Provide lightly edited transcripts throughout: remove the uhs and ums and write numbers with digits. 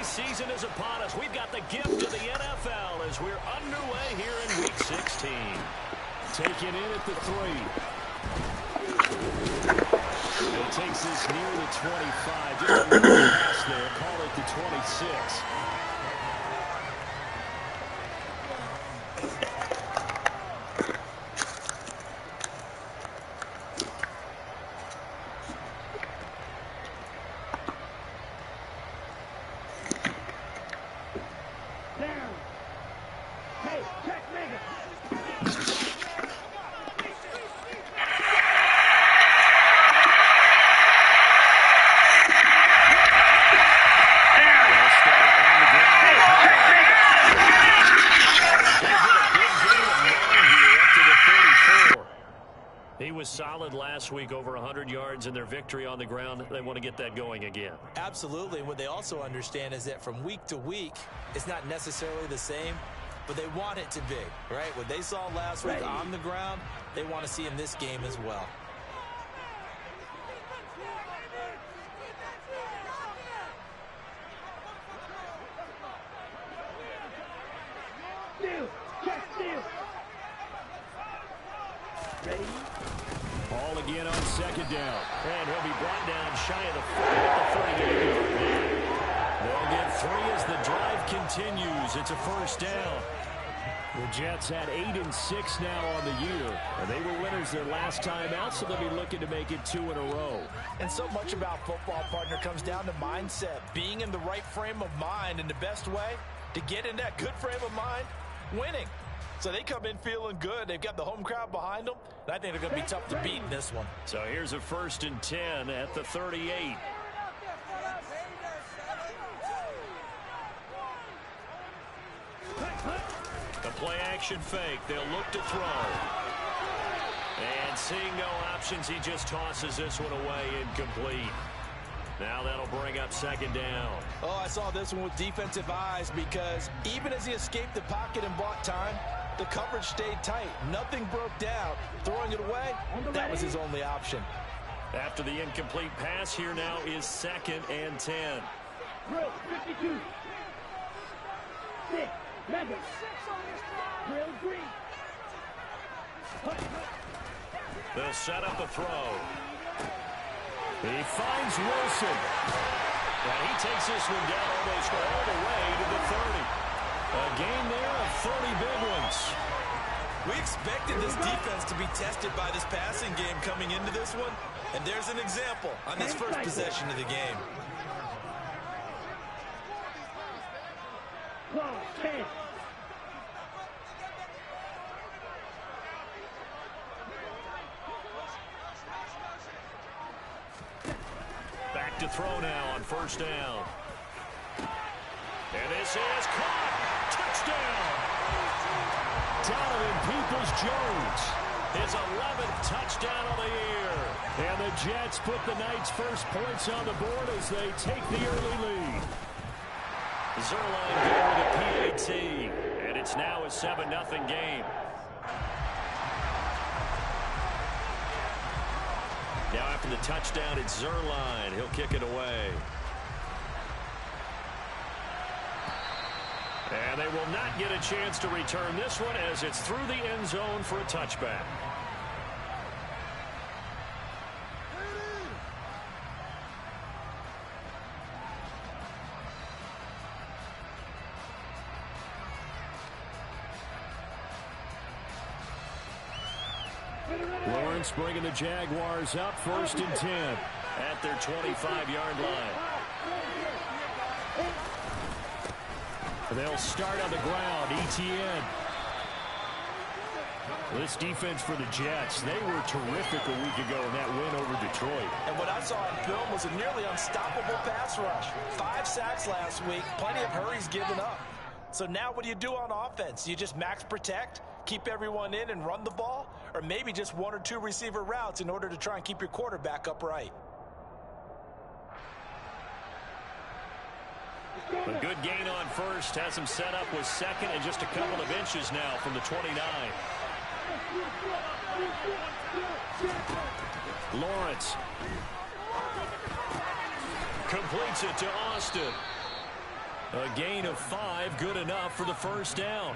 season is upon us. We've got the gift of the NFL as we're underway here in Week 16. Taken in at the 3. It takes this near the 25. Just a little pass there. Call it the 26. Solid last week, over 100 yards in their victory on the ground. They want to get that going again. Absolutely. What they also understand is that from week to week, it's not necessarily the same, but they want it to be, right? What they saw last week on the ground, they want to see in this game as well. Ball again on second down. And he'll be brought down shy of the 40 at the 38. They'll get 3 as the drive continues. It's a first down. The Jets had 8-6 now on the year. And they were winners their last time out, so they'll be looking to make it 2 in a row. And so much about football, partner, comes down to mindset. Being in the right frame of mind, and the best way to get in that good frame of mind, winning. So they come in feeling good. They've got the home crowd behind them. I think they're going to be tough to beat in this one. So here's a 1st and 10 at the 38. The play action fake. They'll look to throw. And seeing no options, he just tosses this one away, incomplete. Now that'll bring up second down. Oh, I saw this one with defensive eyes because even as he escaped the pocket and bought time, the coverage stayed tight. Nothing broke down. Throwing it away, that was his only option. After the incomplete pass, here now is 2nd and 10. 52. 6. Memphis. Drill green. They'll set up a throw. He finds Wilson. And he takes this one down almost all the way to the 30. A gain there of 30 big ones. We expected this defense to be tested by this passing game coming into this one. And there's an example on this first possession of the game. Back to throw now on first down. And this is caught. Touchdown. Donovan Peoples-Jones. His 11th touchdown of the year. And the Jets put the Knights' first points on the board as they take the early lead. Zerline going with a PAT. And it's now a 7-0 game. Now after the touchdown, it's Zerline. He'll kick it away. And they will not get a chance to return this one as it's through the end zone for a touchback. Lawrence bringing the Jaguars up 1st and 10 at their 25-yard line. They'll start on the ground. ETN. This defense for the Jets, they were terrific a week ago in that win over Detroit. And what I saw on film was a nearly unstoppable pass rush. 5 sacks last week, plenty of hurries given up. So now what do you do on offense? You just max protect, keep everyone in and run the ball, or maybe just 1 or 2 receiver routes in order to try and keep your quarterback upright. A good gain on first, has him set up with 2nd and just a couple of inches now from the 29. Lawrence completes it to Austin. A gain of 5, good enough for the first down.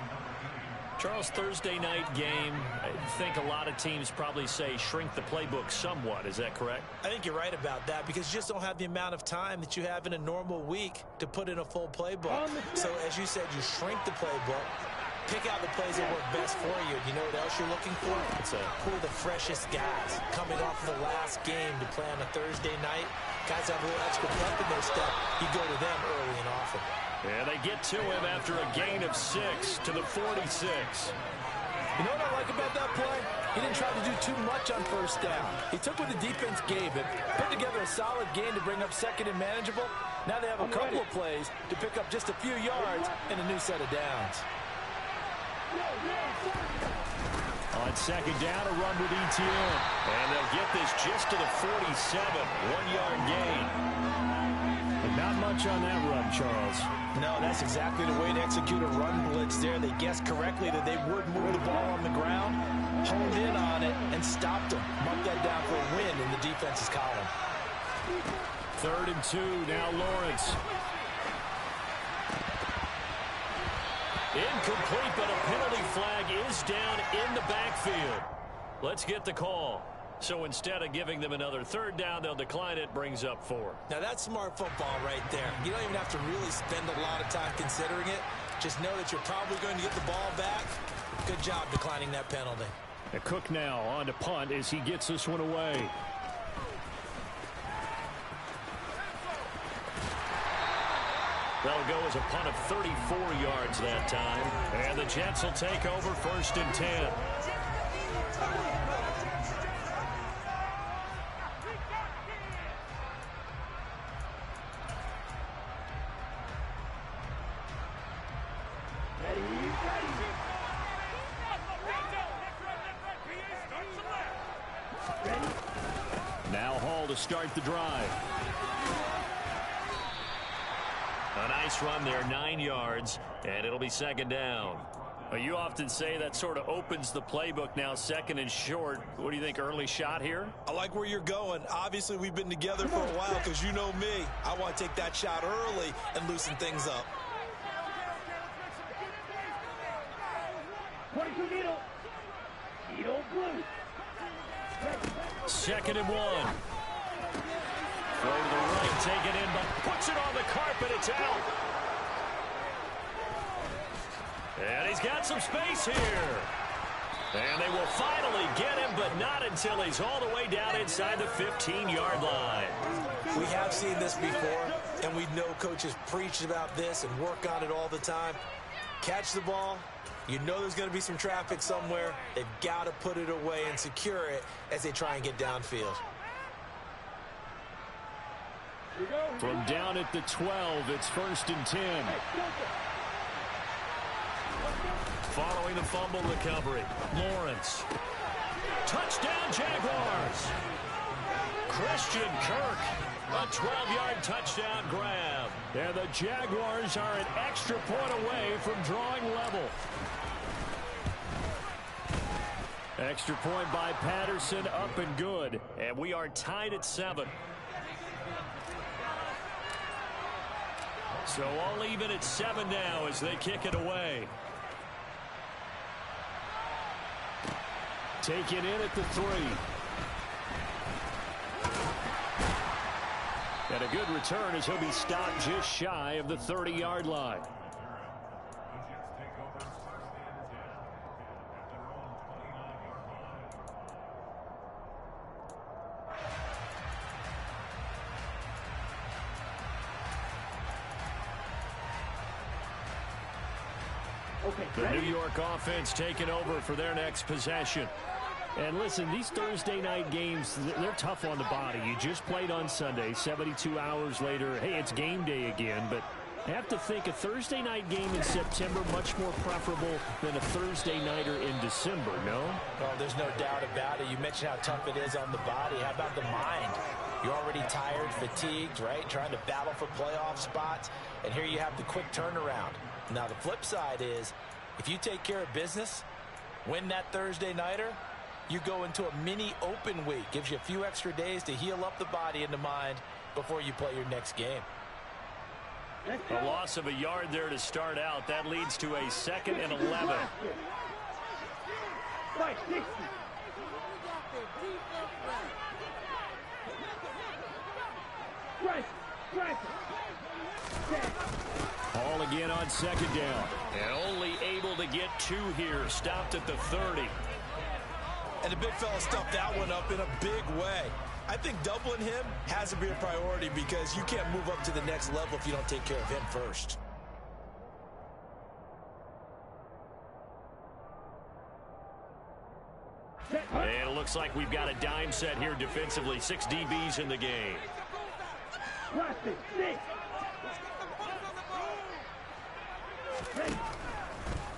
Charles, Thursday night game, I think a lot of teams probably say shrink the playbook somewhat. Is that correct? I think you're right about that because you just don't have the amount of time that you have in a normal week to put in a full playbook. So as you said, you shrink the playbook, pick out the plays that work best for you. You know what else you're looking for? It's who are the freshest guys coming off of the last game to play on a Thursday night. Guys have a little extra pep in their step. You go to them early and often. And they get to him after a gain of 6 to the 46. You know what I like about that play? He didn't try to do too much on first down. He took what the defense gave him, put together a solid gain to bring up second and manageable. Now they have a couple of plays to pick up just a few yards and a new set of downs. On second down, a run with ETN. And they'll get this just to the 47, 1-yard gain. But not much on that run, Charles. No, that's exactly the way to execute a run blitz there. They guessed correctly that they would move the ball on the ground, honed in on it, and stopped them. Mark that down for a win in the defense's column. 3rd and 2, now Lawrence. Incomplete, but a penalty flag is down in the backfield. Let's get the call. So instead of giving them another 3rd down, they'll decline it, brings up 4. Now that's smart football right there. You don't even have to really spend a lot of time considering it. Just know that you're probably going to get the ball back. Good job declining that penalty. And Cook now on to punt as he gets this one away. That'll go as a punt of 34 yards that time. And the Jets will take over 1st and 10. Now Hall to start the drive. A nice run there, 9 yards, and it'll be 2nd down. Well, you often say that sort of opens the playbook now, 2nd and short. What do you think, early shot here? I like where you're going. Obviously, we've been together for a while because you know me. I want to take that shot early and loosen things up. 22 needle. Needle blue. 2nd and 1. Throw to the right, take it in, but puts it on the carpet. It's out. And he's got some space here. And they will finally get him, but not until he's all the way down inside the 15-yard line. We have seen this before, and we know coaches preach about this and work on it all the time. Catch the ball. You know there's going to be some traffic somewhere. They've got to put it away and secure it as they try and get downfield. From down at the 12, it's 1st and 10. Following the fumble recovery, Lawrence. Touchdown, Jaguars. Christian Kirk, a 12-yard touchdown grab. And the Jaguars are an extra point away from drawing level. Extra point by Patterson, up and good. And we are tied at 7. So all even at 7 now as they kick it away. Taken in at the 3. And a good return as he'll be stopped just shy of the 30-yard line. The New York offense taking over for their next possession. And listen, these Thursday night games, they're tough on the body. You just played on Sunday, 72 hours later. Hey, it's game day again, but I have to think a Thursday night game in September much more preferable than a Thursday nighter in December, no? Well, there's no doubt about it. You mentioned how tough it is on the body. How about the mind? You're already tired, fatigued, right? Trying to battle for playoff spots. And here you have the quick turnaround. Now, the flip side is, if you take care of business, win that Thursday nighter, you go into a mini open week. Gives you a few extra days to heal up the body and the mind before you play your next game. A loss of a yard there to start out. That leads to a 2nd and 11. Ball again on 2nd down. And only able to get 2 here. Stopped at the 30. And the big fella stuffed that one up in a big way. I think doubling him has to be a priority because you can't move up to the next level if you don't take care of him first. And it looks like we've got a dime set here defensively. 6 DBs in the game.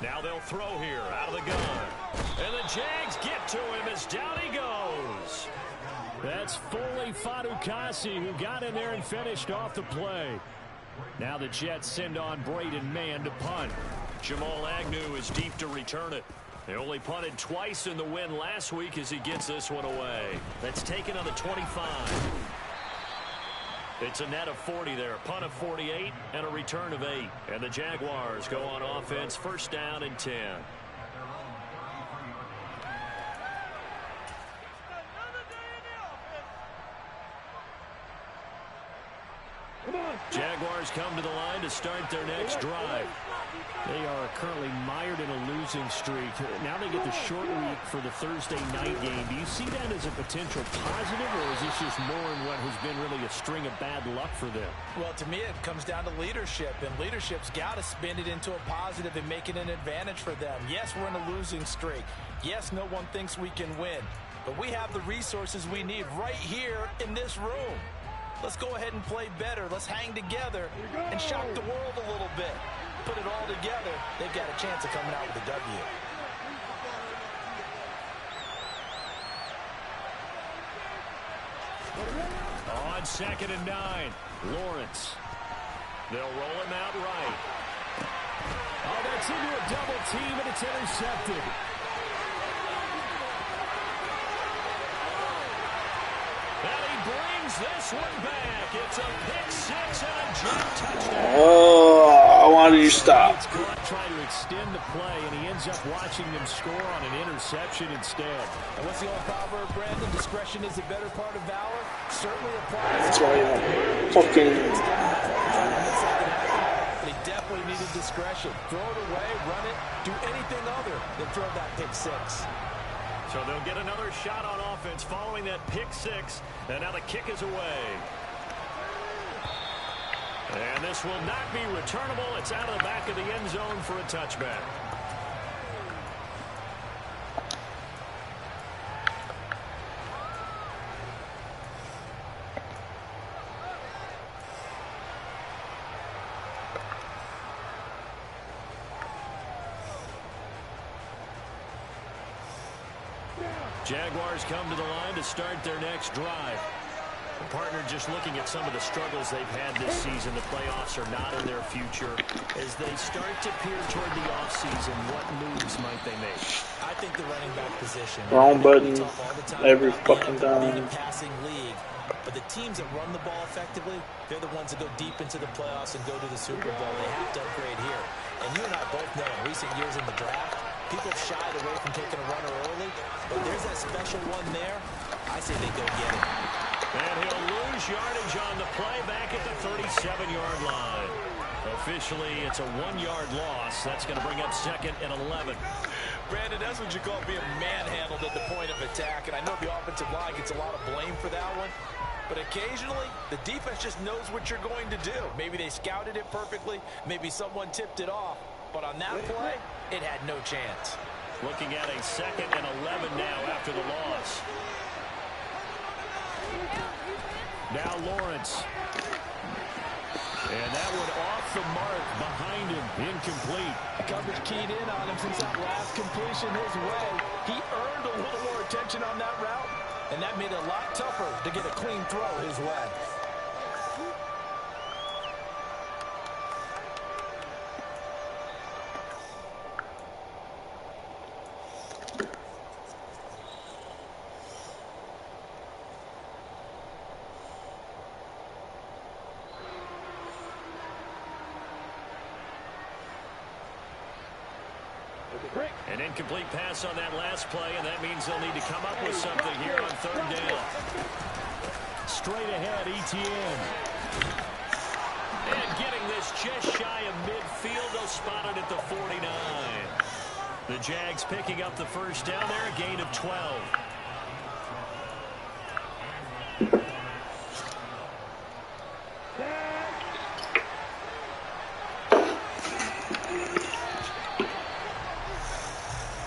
Now they'll throw here out of the gun. And the Jags get to him as down he goes. That's Foley Fadukasi who got in there and finished off the play. Now the Jets send on Braden Mann to punt. Jamal Agnew is deep to return it. They only punted twice in the win last week as he gets this one away. That's taken on the 25. It's a net of 40 there. Punt of 48 and a return of 8. And the Jaguars go on offense, 1st down and 10. Jaguars come to the line to start their next drive. They are currently mired in a losing streak. Now they get the short week for the Thursday night game. Do you see that as a potential positive, or is this just more in what has been really a string of bad luck for them? Well, to me, it comes down to leadership, and leadership's got to spin it into a positive and make it an advantage for them. Yes, we're in a losing streak. Yes, no one thinks we can win, but we have the resources we need right here in this room. Let's go ahead and play better. Let's hang together and shock the world a little bit. Put it all together, they've got a chance of coming out with a W. On 2nd and 9, Lawrence. They'll roll him out right. Oh, that's into a double team, and it's intercepted. And he brings this one back. It's a pick 6 and a Jet touchdown. Oh, why did you stop? It's caught trying to extend the play, and he ends up watching them score on an interception instead. And what's the old proverb, Brandon? Discretion is the better part of valor. Certainly applies. That's why you fucking. They definitely needed discretion. Throw it away, run it, do anything other than throw that pick 6. So they'll get another shot on offense following that pick 6. And now the kick is away. And this will not be returnable. It's out of the back of the end zone for a touchback. Jaguars come to the line to start their next drive. The partner just looking at some of the struggles they've had this season. The playoffs are not in their future. As they start to peer toward the offseason, what moves might they make? I think the running back position. Wrong button every fucking time. Passing league. But the teams that run the ball effectively, they're the ones that go deep into the playoffs and go to the Super Bowl. They have to upgrade here. And you and I both know in recent years in the draft, people shied away from taking a runner early. But there's that special one there. I say they go get it. And he'll lose yardage on the play back at the 37-yard line. Officially, it's a 1-yard loss. That's going to bring up 2nd and 11. Brandon, that's what you call being manhandled at the point of attack. And I know the offensive line gets a lot of blame for that one. But occasionally, the defense just knows what you're going to do. Maybe they scouted it perfectly. Maybe someone tipped it off. But on that play, it had no chance. Looking at a 2nd and 11 now after the loss. Now Lawrence. And that one off the mark behind him. Incomplete. Coverage keyed in on him since that last completion his way. He earned a little more attention on that route, and that made it a lot tougher to get a clean throw his way. An incomplete pass on that last play, and that means they'll need to come up with something here on third down. Straight ahead, Etienne. And getting this just shy of midfield, they'll spot it at the 49. The Jags picking up the first down there, a gain of 12.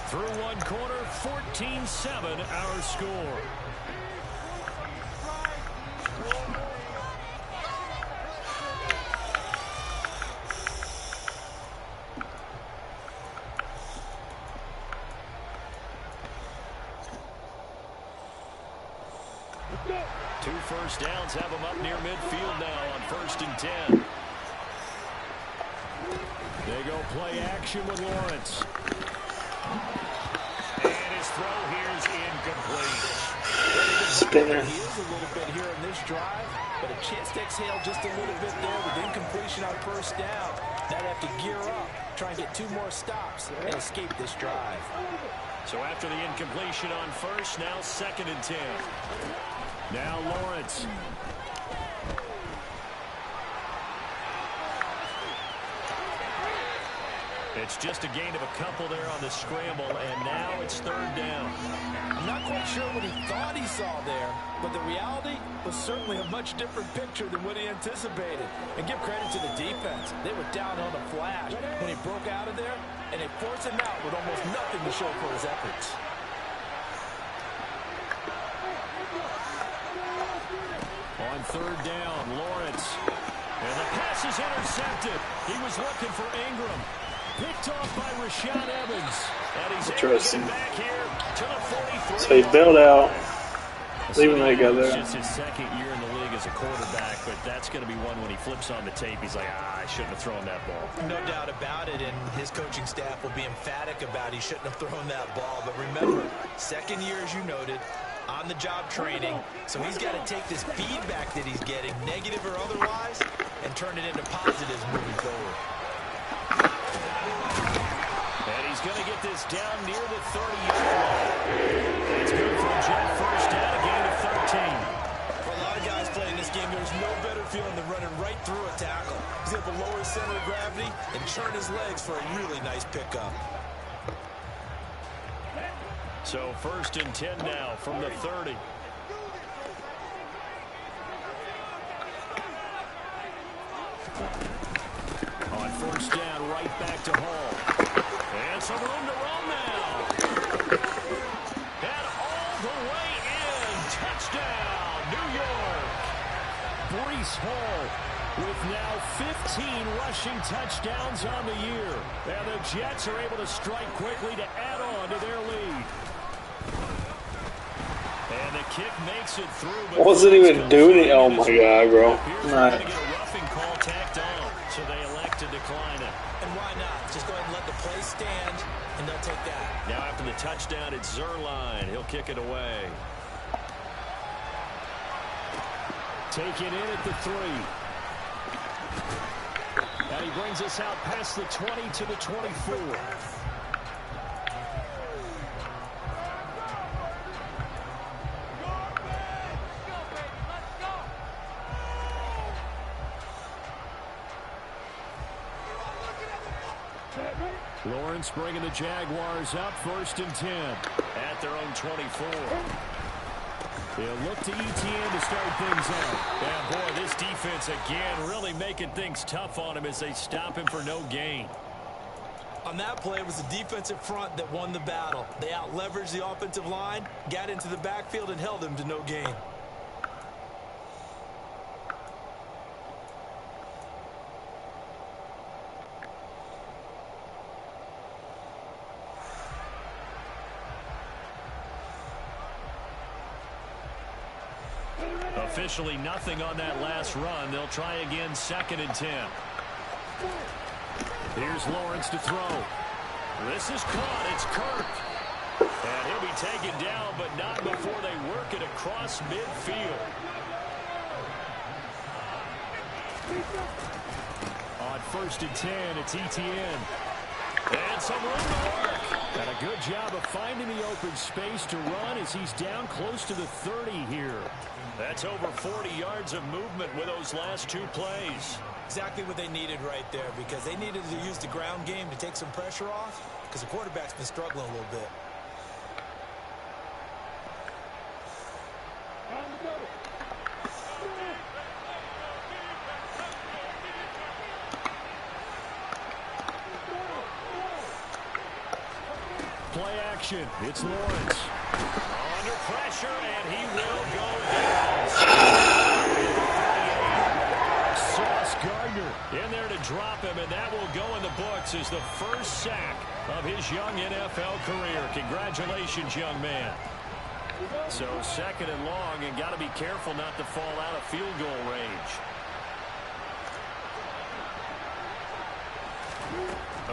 Through one quarter, 14-7 our score. Two first downs have them up near midfield now on 1st and 10. They go play action with Lawrence. And his throw here is incomplete. Spinner. He is a little bit here in this drive, but a chance to exhale just a little bit there with incompletion on first down. Now they have to gear up, try and get 2 more stops and escape this drive. So after the incompletion on first, now 2nd and 10. Now Lawrence. It's just a gain of a couple there on the scramble, and now it's 3rd down. I'm not quite sure what he thought he saw there, but the reality was certainly a much different picture than what he anticipated. And give credit to the defense. They were down on the flash when he broke out of there, and they forced him out with almost nothing to show for his efforts. On 3rd down, Lawrence. And the pass is intercepted. He was looking for Ingram. Picked off by Rashad Evans. And he's Interesting. back here to the 43. So he bailed out. Leaving that guy It's there. just his 2nd year in the league as a quarterback, but that's going to be one when he flips on the tape. He's like, I shouldn't have thrown that ball. No doubt about it, and his coaching staff will be emphatic about he shouldn't have thrown that ball. But remember, 2nd year, as you noted, on-the-job training. So he's got to take this feedback that he's getting, negative or otherwise, and turn it into positives moving forward. And he's going to get this down near the 30-yard line. It's good for a jet first down, a gain of 13. For a lot of guys playing this game, there's no better feeling than running right through a tackle. He's able to lower his center of gravity and turn his legs for a really nice pickup. So 1st and 10 now from the 30. On 1st down, right back to Hall. And some room to run now. And all the way in. Touchdown, New York. Breece Hall with now 15 rushing touchdowns on the year. And the Jets are able to strike quickly to add on to their lead. And the kick makes it through. But Wasn't even doing it. Oh my god, bro. Right. Get a roughing call tacked on, so they elect to decline it. And why not? Just go ahead and let the play stand, and they'll take that. Now after the touchdown, it's Zerline. He'll kick it away. Taken in at the 3. And he brings us out past the 20 to the 24. Lawrence bringing the Jaguars up 1st and 10 at their own 24. They'll look to Etienne to start things out. And boy, this defense again really making things tough on him as they stop him for no gain. On that play, it was the defensive front that won the battle. They out-leveraged the offensive line, got into the backfield, and held him to no gain. Officially nothing on that last run. They'll try again 2nd and 10. Here's Lawrence to throw. This is caught. It's Kirk. And he'll be taken down, but not before they work it across midfield. On 1st and 10, it's Etienne. And some room to work. And a good job of finding the open space to run as he's down close to the 30 here. That's over 40 yards of movement with those last 2 plays. Exactly what they needed right there, because they needed to use the ground game to take some pressure off, because the quarterback's been struggling a little bit. Play action. It's Lawrence. Under pressure, and he will go down. Sauce Gardner in there to drop him, and that will go in the books as the first sack of his young NFL career. Congratulations, young man. So 2nd and long, and got to be careful not to fall out of field goal range.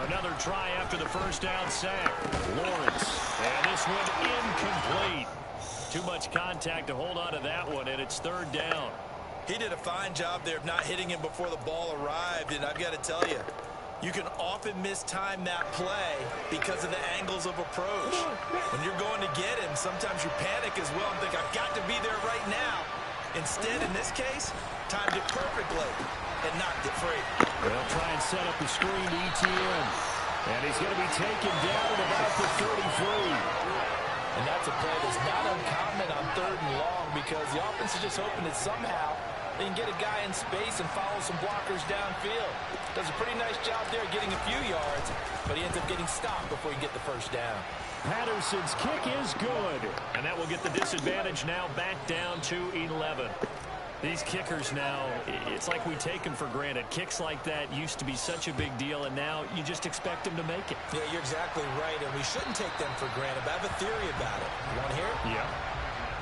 Another try after the first down sack. Lawrence. And this one incomplete. Too much contact to hold on to that one, and it's 3rd down. He did a fine job there of not hitting him before the ball arrived, and I've got to tell you, you can often mistime that play because of the angles of approach. When you're going to get him, sometimes you panic as well and think, I've got to be there right now. Instead, in this case, timed it perfectly and knocked it free. They'll try and set up the screen to ETN. And he's going to be taken down at about the 33. And that's a play that's not uncommon on 3rd and long, because the offense is just hoping that somehow they can get a guy in space and follow some blockers downfield. Does a pretty nice job there getting a few yards, but he ends up getting stopped before he get the first down. Patterson's kick is good. And that will get the disadvantage now back down to 11. These kickers now, it's like we take them for granted. Kicks like that used to be such a big deal, and now you just expect them to make it. Yeah, you're exactly right, and we shouldn't take them for granted, but I have a theory about it. You want to hear it? Yeah.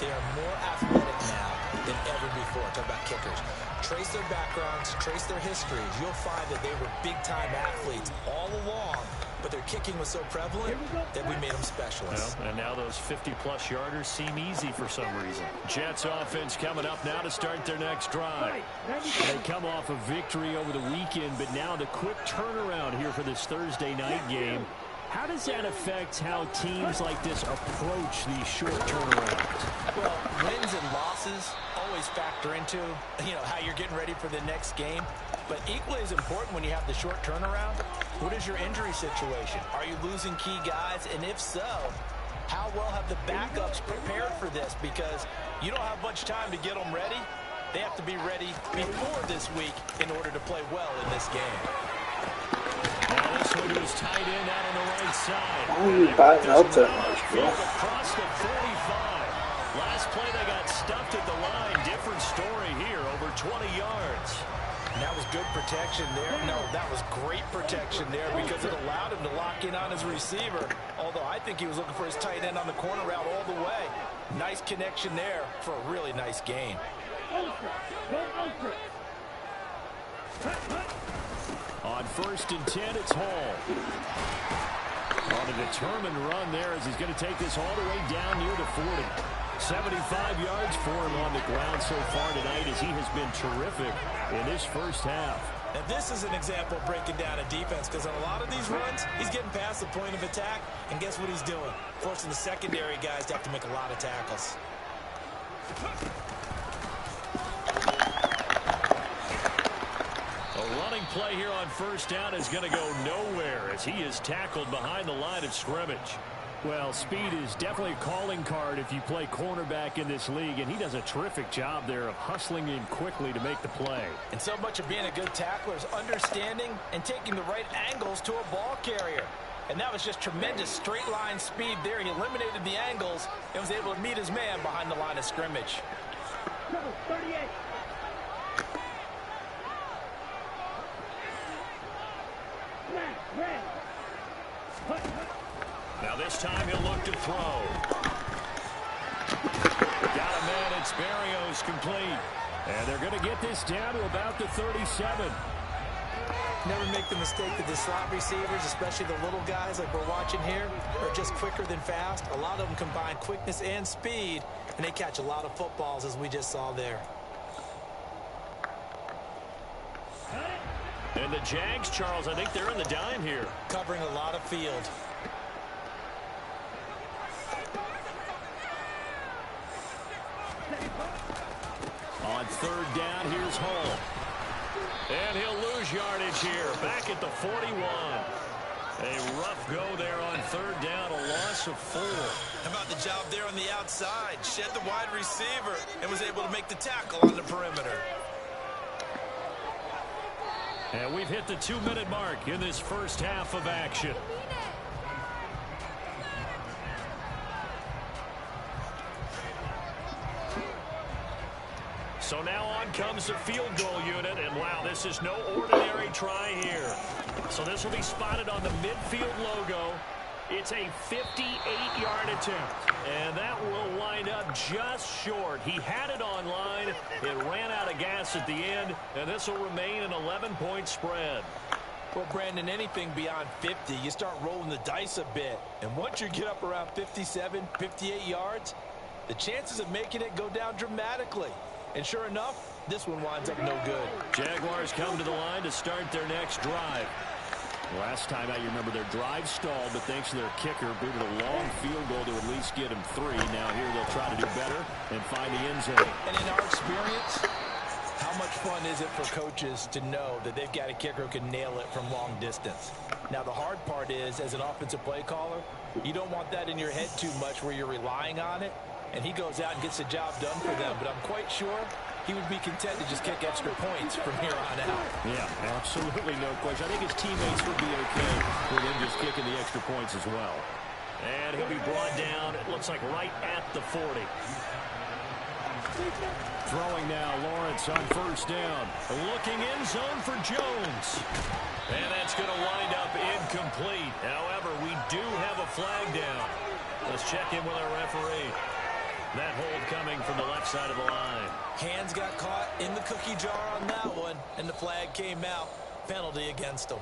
They are more athletic now than ever before. Talk about kickers. Trace their backgrounds, trace their histories. You'll find that they were big-time athletes all along, but their kicking was so prevalent that we made them specialists. Well, and now those 50-plus yarders seem easy for some reason. Jets offense coming up now to start their next drive. They come off a victory over the weekend, but now the quick turnaround here for this Thursday night game. How does that affect how teams like this approach these short turnarounds? Well, wins and losses always factor into, how you're getting ready for the next game. But equally as important when you have the short turnaround, what is your injury situation? Are you losing key guys? And if so, how well have the backups prepared for this? Because you don't have much time to get them ready. They have to be ready before this week in order to play well in this game. Now this one is tight end out on the right side. Why are you biting up that much, bro? Across the 45. Last play they got stuffed at the line. Different story here, over 20 yards. And that was good protection there. No, that was great protection there because it allowed him to lock in on his receiver. Although I think he was looking for his tight end on the corner route all the way. Nice connection there for a really nice gain. On 1st and 10, it's Hall. On a determined run there as he's going to take this all the way down near the 40. 75 yards for him on the ground so far tonight as he has been terrific in this first half. And this is an example of breaking down a defense, because on a lot of these runs, he's getting past the point of attack, and guess what he's doing? Forcing the secondary guys to have to make a lot of tackles. A running play here on 1st down is going to go nowhere as he is tackled behind the line of scrimmage. Well, speed is definitely a calling card if you play cornerback in this league, and he does a terrific job there of hustling in quickly to make the play. And so much of being a good tackler is understanding and taking the right angles to a ball carrier. And that was just tremendous straight line speed there. He eliminated the angles and was able to meet his man behind the line of scrimmage. 38. Now this time he'll look to throw. Got a man, it's Berrios complete. And they're going to get this down to about the 37. Never make the mistake that the slot receivers, especially the little guys like we're watching here, are just quicker than fast. A lot of them combine quickness and speed, and they catch a lot of footballs, as we just saw there. And the Jags, Charles, I think they're in the dime here. Covering a lot of field. third down. Here's Hall. And he'll lose yardage here. Back at the 41. A rough go there on third down. A loss of 4. How about the job there on the outside? Shed the wide receiver and was able to make the tackle on the perimeter. And we've hit the 2-minute mark in this first half of action. So now on comes the field goal unit, and wow, this is no ordinary try here. So this will be spotted on the midfield logo. It's a 58-yard attempt, and that will wind up just short. He had it online. It ran out of gas at the end, and this will remain an 11-point spread. Well, Brandon, anything beyond 50, you start rolling the dice a bit. And once you get up around 57, 58 yards, the chances of making it go down dramatically. And sure enough, this one winds up no good. Jaguars come to the line to start their next drive. Last time out, you remember their drive stalled, but thanks to their kicker, booted a long field goal to at least get him 3. Now here they'll try to do better and find the end zone. And in our experience, how much fun is it for coaches to know that they've got a kicker who can nail it from long distance? Now, the hard part is, as an offensive play caller, you don't want that in your head too much where you're relying on it. And he goes out and gets the job done for them. But I'm quite sure he would be content to just kick extra points from here on out. Yeah, absolutely no question. I think his teammates would be okay with him just kicking the extra points as well. And he'll be brought down, it looks like right at the 40. Throwing now, Lawrence on first down. Looking in zone for Jones. And that's going to wind up incomplete. However, we do have a flag down. Let's check in with our referee. That hold coming from the left side of the line. Hands got caught in the cookie jar on that one, and the flag came out. Penalty against them.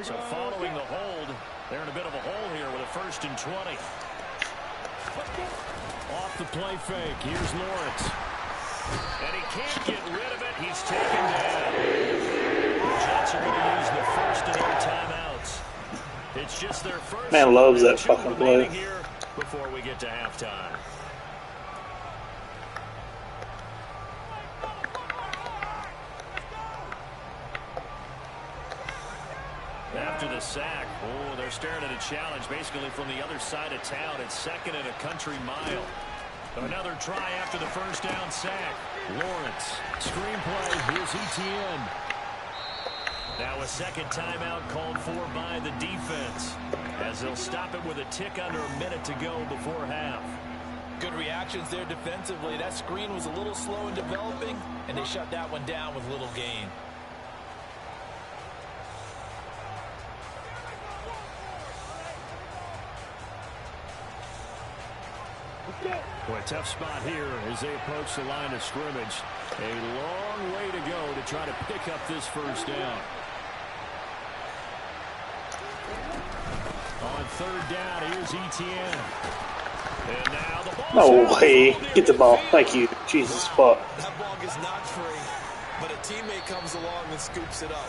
So following the hold, they're in a bit of a hole here with a 1st and 20. Off the play fake. Here's Lawrence. And he can't get rid of it. He's taken down. The Jets are going to use the first of their timeouts. It's just their first. Man loves that fucking play. Here before we get to halftime. After the sack, oh, they're staring at a challenge basically from the other side of town. It's 2nd and a country mile. Another try after the first down sack. Lawrence, screenplay, here's Etienne. Now a second timeout called for by the defense, as they'll stop it with a tick under a minute to go before half. Good reactions there defensively. That screen was a little slow in developing, and they shut that one down with little gain. Boy, tough spot here as they approach the line of scrimmage. A long way to go to try to pick up this first down. On third down, here's Etienne. And now the ball. No way. Get the ball. Thank you. Jesus, fuck. That ball is not free, but a teammate comes along and scoops it up.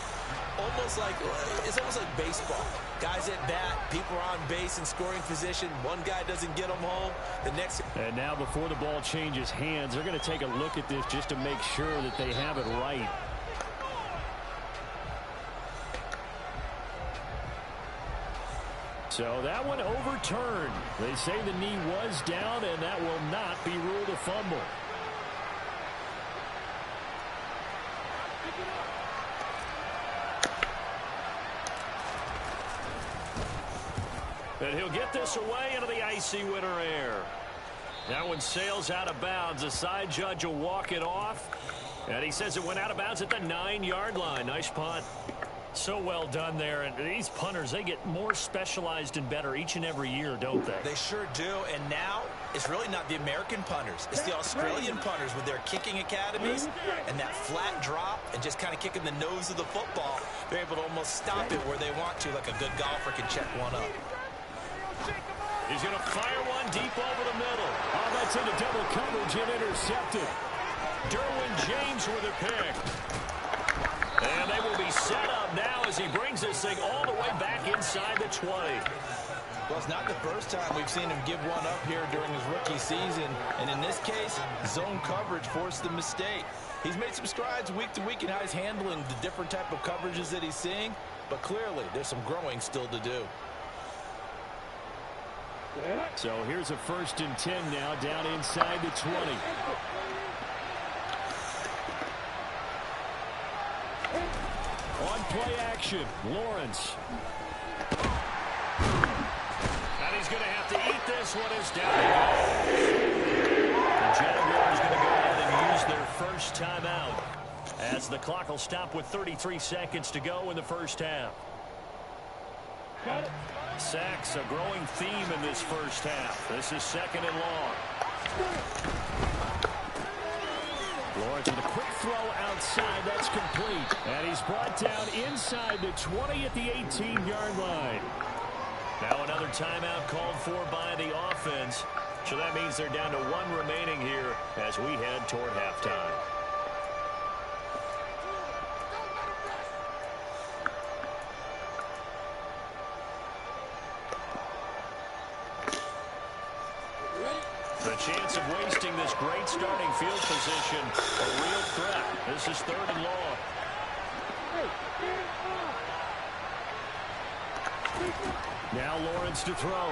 It's almost like baseball. Guys at bat, people are on base in scoring position. One guy doesn't get them home. The next. And now before the ball changes hands, they're going to take a look at this just to make sure that they have it right. So that one overturned. They say the knee was down, and that will not be ruled a fumble. And he'll get this away into the icy winter air. That one sails out of bounds. The side judge will walk it off. And he says it went out of bounds at the 9-yard line. Nice punt. So well done there. And these punters, they get more specialized and better each and every year, don't they? They sure do. And now it's really not the American punters. It's the Australian punters with their kicking academies and that flat drop and just kind of kicking the nose of the football. They're able to almost stop it where they want to, like a good golfer can check one up. He's going to fire one deep over the middle. Oh, that's into double coverage and intercepted. Derwin James with a pick. And they will be set up now as he brings this thing all the way back inside the 20. Well, it's not the first time we've seen him give one up here during his rookie season. And in this case, zone coverage forced the mistake. He's made some strides week to week in how he's handling the different type of coverages that he's seeing. But clearly, there's some growing still to do. So here's a 1st and 10 now, down inside the 20. On play action, Lawrence. And he's going to have to eat this one as down he goes. The Jaguars going to go ahead and use their first timeout as the clock will stop with 33 seconds to go in the first half. Sacks, a growing theme in this first half. This is 2nd and long. Lawrence with a quick throw outside. That's complete. And he's brought down inside the 20 at the 18-yard line. Now another timeout called for by the offense. So that means they're down to 1 remaining here as we head toward halftime. The chance of wasting this great starting field position, a real threat. This is 3rd and long. Now Lawrence to throw.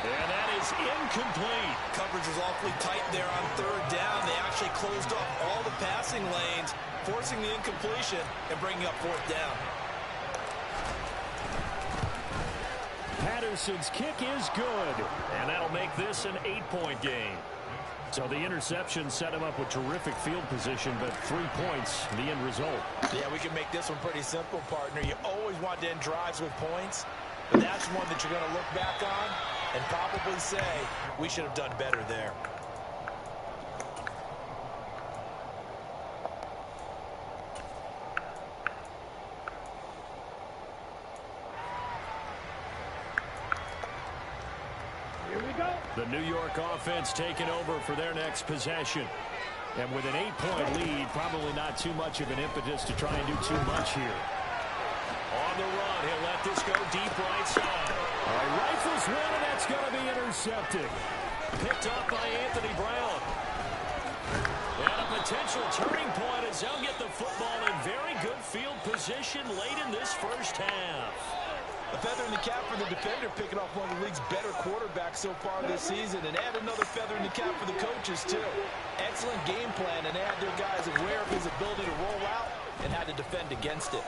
And that is incomplete. Coverage was awfully tight there on 3rd down. They actually closed off all the passing lanes, forcing the incompletion and bringing up 4th down. Patterson's kick is good, and that'll make this an 8-point game. So the interception set him up with terrific field position, but 3 points, the end result. Yeah, we can make this one pretty simple, partner. You always want to end drives with points, but that's one that you're going to look back on and probably say, we should have done better there. The New York offense taking over for their next possession. And with an 8-point lead, probably not too much of an impetus to try and do too much here. On the run, he'll let this go deep right side. Rifles one, and that's going to be intercepted. Picked up by Anthony Brown. And a potential turning point as they'll get the football in very good field position late in this first half. A feather in the cap for the defender, picking off one of the league's better quarterbacks so far this season, and add another feather in the cap for the coaches, too. Excellent game plan, and add their guys aware of his ability to roll out and how to defend against it.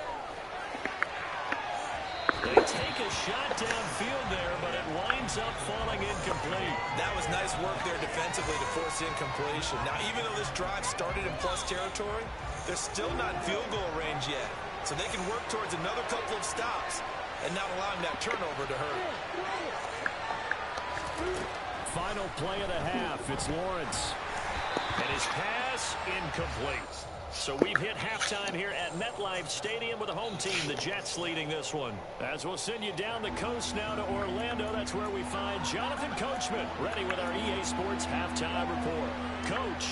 They take a shot downfield there, but it winds up falling incomplete. That was nice work there defensively to force incompletion. Now, even though this drive started in plus territory, they're still not in field goal range yet, so they can work towards another couple of stops and not allowing that turnover to hurt. Final play of the half. It's Lawrence. And his pass incomplete. So we've hit halftime here at MetLife Stadium with the home team, the Jets, leading this one. As we'll send you down the coast now to Orlando, that's where we find Jonathan Coachman, ready with our EA Sports halftime report. Coach.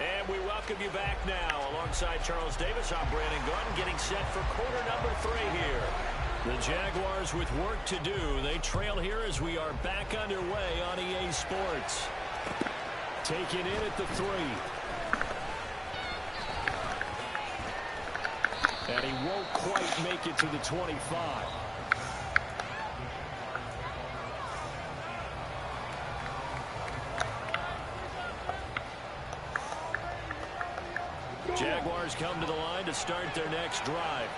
And we welcome you back now. Alongside Charles Davis, I'm Brandon Gunn, getting set for quarter number 3 here. The Jaguars with work to do. They trail here as we are back underway on EA Sports. Taken in at the 3. And he won't quite make it to the 25. Jaguars come to the line to start their next drive.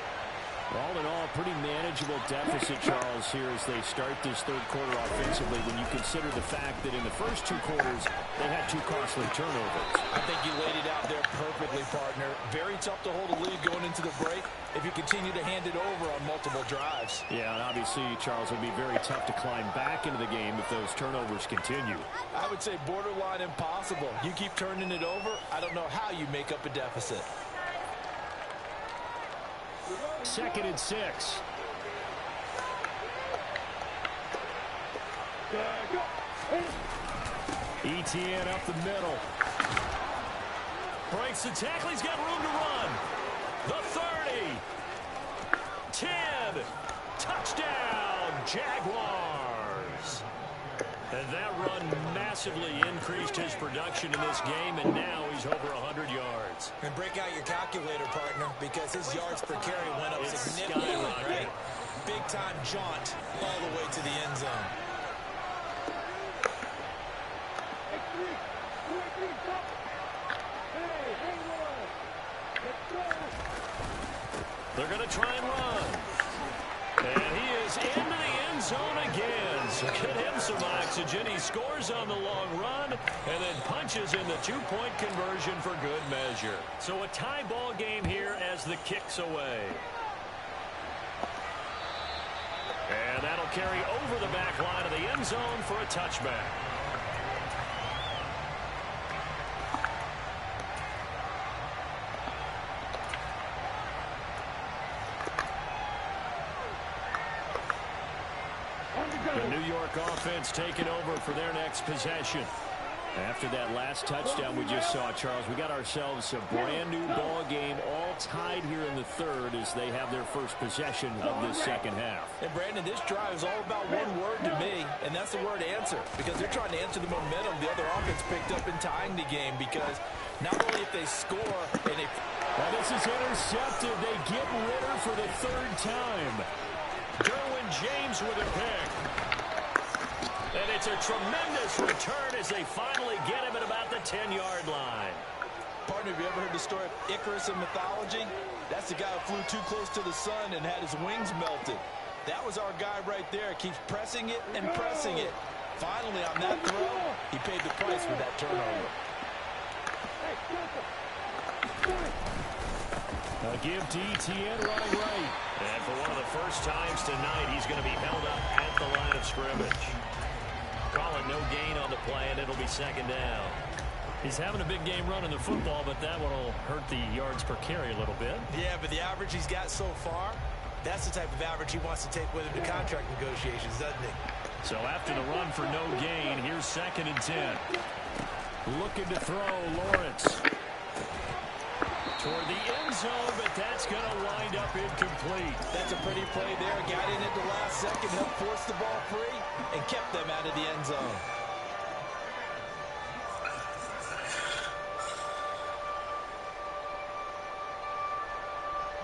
All in all, pretty manageable deficit, Charles, here as they start this third quarter offensively when you consider the fact that in the first 2 quarters, they had 2 costly turnovers. I think you laid it out there perfectly, partner. Very tough to hold a lead going into the break if you continue to hand it over on multiple drives. Yeah, and obviously, Charles, it would be very tough to climb back into the game if those turnovers continue. I would say borderline impossible. You keep turning it over, I don't know how you make up a deficit. 2nd and 6. ETN up the middle. Breaks the tackle. He's got room to run. The 30. 10. Touchdown, Jaguars. And that run massively increased his production in this game, and now he's over 100 yards. And break out your calculator, partner, because his yards per carry went up significantly, right? Big-time jaunt all the way to the end zone. They're going to try and run. And he is into the end zone again. So get him some oxygen. He scores on the long run and then punches in the two-point conversion for good measure. So a tie ball game here as the kick's away. And that'll carry over the back line of the end zone for a touchback. The New York offense taking over for their next possession. After that last touchdown we just saw, Charles, we got ourselves a brand new ball game, all tied here in the third as they have their first possession of this second half. And Brandon, this drive is all about one word to me, and that's the word answer, because they're trying to answer the momentum the other offense picked up in tying the game, because not only if they score and they... Well, this is intercepted. They get Ritter for the third time. Derwin James with a pick. And it's a tremendous return as they finally get him at about the 10-yard line. Partner, have you ever heard the story of Icarus in mythology? That's the guy who flew too close to the sun and had his wings melted. That was our guy right there. Keeps pressing it and pressing it. Finally, on that throw, he paid the price with that turnover. A give to ETN running right. And for one of the first times tonight, he's going to be held up at the line of scrimmage. Call it no gain on the play, and it'll be second down. He's having a big game running the football, but that one will hurt the yards per carry a little bit. Yeah, but the average he's got so far, that's the type of average he wants to take with him to contract negotiations, doesn't he? So after the run for no gain, here's 2nd and 10. Looking to throw, Lawrence. Toward the end zone, but that's going to wind up incomplete. That's a pretty play there. Got in at the last second, helped force the ball free, and kept them out of the end zone.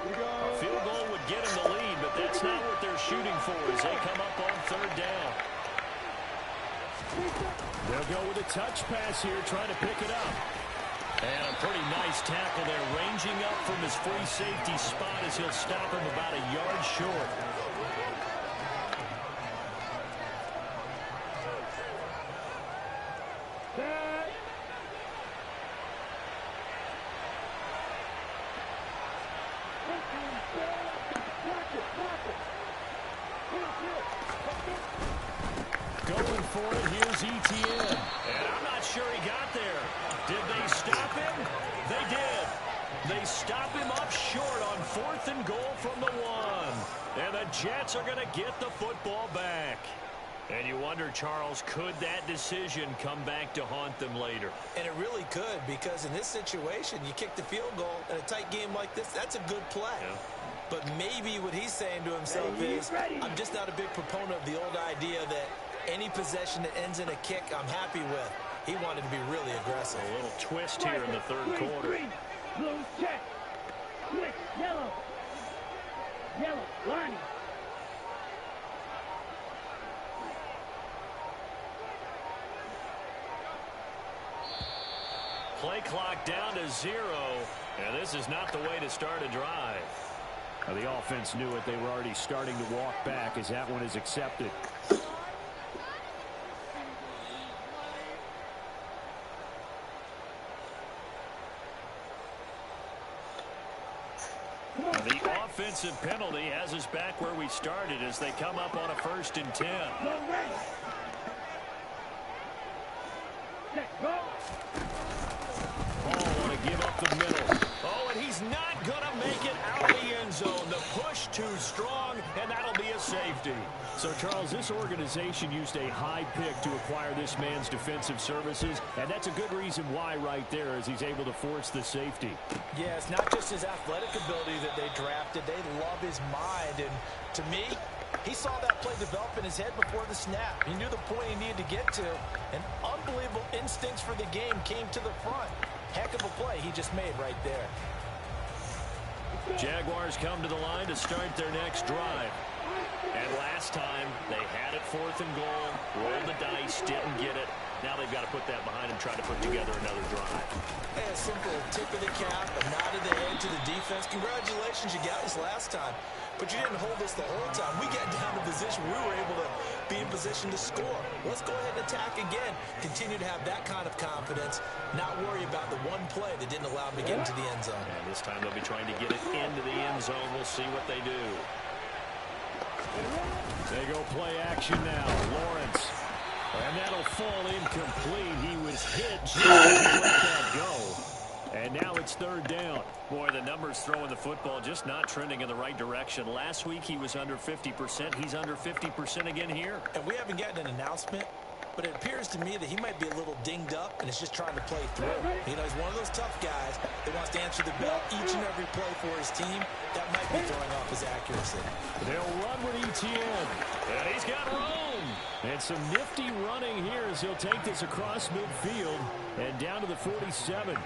A field goal would get them the lead, but that's not what they're shooting for as they come up on 3rd down. They'll go with a touch pass here, trying to pick it up. And a pretty nice tackle there, ranging up from his free safety spot as he'll stop him about a yard short. Going for it, here's ETN. And I'm not sure he got there. Did they stop him? They did. They stop him up short on 4th and goal from the 1. And the Jets are going to get the football back. And you wonder, Charles, could that decision come back to haunt them later? And it really could, because in this situation, you kick the field goal in a tight game like this, that's a good play. Yeah. But maybe what he's saying to himself is, I'm just not a big proponent of the old idea that any possession that ends in a kick, I'm happy with. He wanted to be really aggressive. A little twist here in the 3rd quarter. Blue check. Switch. Yellow. Yellow. Lining. Play clock down to 0. And this is not the way to start a drive. Now, the offense knew it. They were already starting to walk back as that one is accepted. The offensive penalty has us back where we started as they come up on a 1st and 10. Ball want to give up the middle. Oh, and he's He's not going to make it out of the end zone. The push too strong, and that'll be a safety. So, Charles, this organization used a high pick to acquire this man's defensive services, and that's a good reason why right there, as he's able to force the safety. Yeah, it's not just his athletic ability that they drafted. They love his mind, and to me, he saw that play develop in his head before the snap. He knew the point he needed to get to, and unbelievable instincts for the game came to the front. Heck of a play he just made right there. Jaguars come to the line to start their next drive. And last time, they had it 4th and goal, rolled the dice, didn't get it. Now they've got to put that behind and try to put together another drive. A simple tip of the cap, a nod of the head to the defense. Congratulations, you got us last time. But you didn't hold us the whole time. We got down to position. We were able to be in position to score. Let's go ahead and attack again. Continue to have that kind of confidence. Not worry about the one play that didn't allow them to get into the end zone. And this time they'll be trying to get it into the end zone. We'll see what they do. They go play action now. Lawrence. And that'll fall incomplete. He was hit just to let that go. And now it's 3rd down. Boy, the numbers throwing the football just not trending in the right direction. Last week he was under 50%. He's under 50% again here. And we haven't gotten an announcement, but it appears to me that he might be a little dinged up and is just trying to play through. You know, he's one of those tough guys that wants to answer the bell each and every play for his team. That might be throwing off his accuracy. They'll run with Etienne. And he's got room. And some nifty running here as he'll take this across midfield and down to the 47.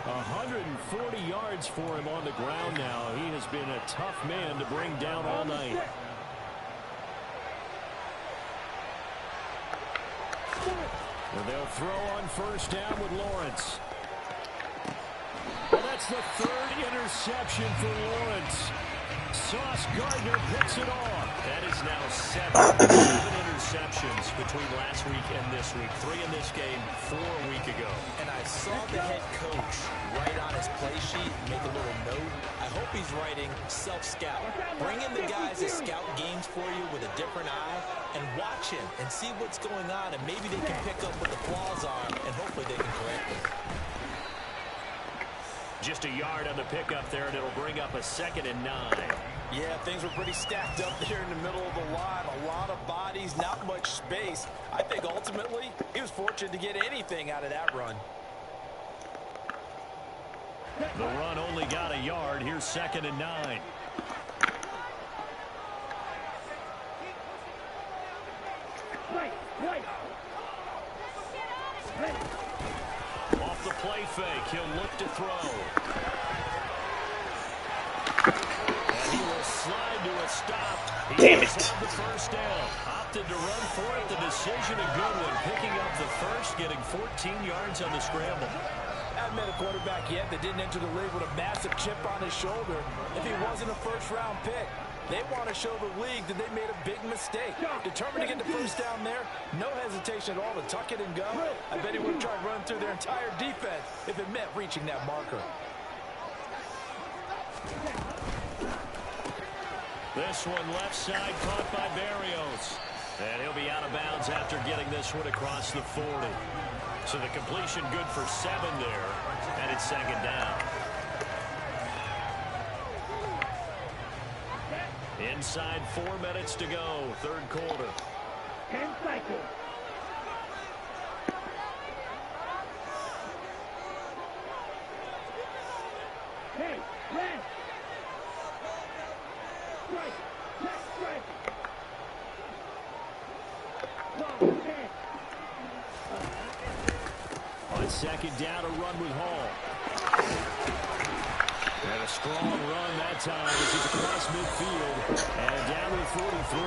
140 yards for him on the ground now. He has been a tough man to bring down all night. And they'll throw on 1st down with Lawrence. Well, that's the 3rd interception for Lawrence. Sauce Gardner picks it off. That is now 7 interceptions between last week and this week. 3 in this game, 4 a week ago. And I saw the head coach write on his play sheet, make a little note. I hope he's writing self-scout. Bring in the guys that scout games for you with a different eye and watch him and see what's going on, and maybe they can pick up what the flaws are, and hopefully they can correct them. Just a yard on the pickup there, and it'll bring up a 2nd and 9. Yeah, things were pretty stacked up there in the middle of the line. A lot of bodies, not much space. I think ultimately he was fortunate to get anything out of that run. The run only got a yard. Here's 2nd and 9. Off the play fake, he'll look to throw. And he will slide to a stop. Damn it. The 1st down. Opted to run for it. The decision a good one. Picking up the 1st, getting 14 yards on the scramble. I haven't met a quarterback yet that didn't enter the league with a massive chip on his shoulder if he wasn't a 1st-round pick. They want to show the league that they made a big mistake. Determined to get the 1st down there, no hesitation at all to tuck it and go. I bet he would have tried to run through their entire defense if it meant reaching that marker. This one left side caught by Barrios. And he'll be out of bounds after getting this one across the 40. So the completion good for 7 there. And it's 2nd down. Inside 4 minutes to go, 3rd quarter. 10 cycles. Hey, red. Strike. Check, strike. Long 10. On 2nd down, a run with Hall. And a strong run that time as he's across midfield and down to 43.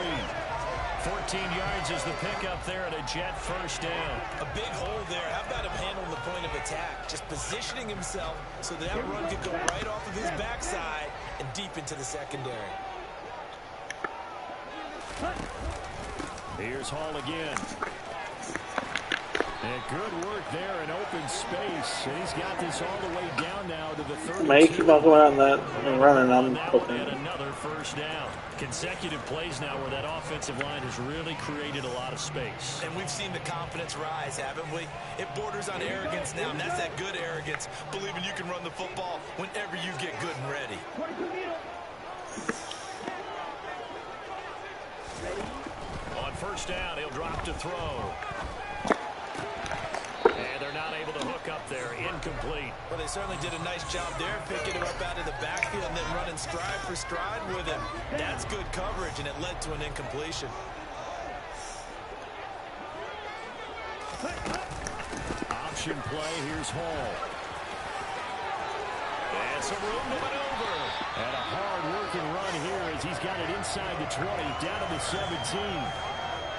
14 yards is the pickup there at a Jet 1st down. A big hole there. How about him handling the point of attack? Just positioning himself so that run could go right off of his backside and deep into the secondary. Here's Hall again. And good work there in open space. And he's got this all the way down now to the 32. Mate, keep on going out that and running. I'm That one fucking. and another first down. Consecutive plays now where that offensive line has really created a lot of space. And we've seen the confidence rise, haven't we? It borders on arrogance now, and that's that good arrogance, believing you can run the football whenever you get good and ready. 22 meters. On first down, he'll drop to throw. And they're not able to hook up there. Incomplete. Well, they certainly did a nice job there, picking him up out of the backfield and then running stride for stride with him. That's good coverage, and it led to an incompletion. Option play. Here's Hall. And some room to maneuver. And a hard-working run here as he's got it inside the 20, down to the 17.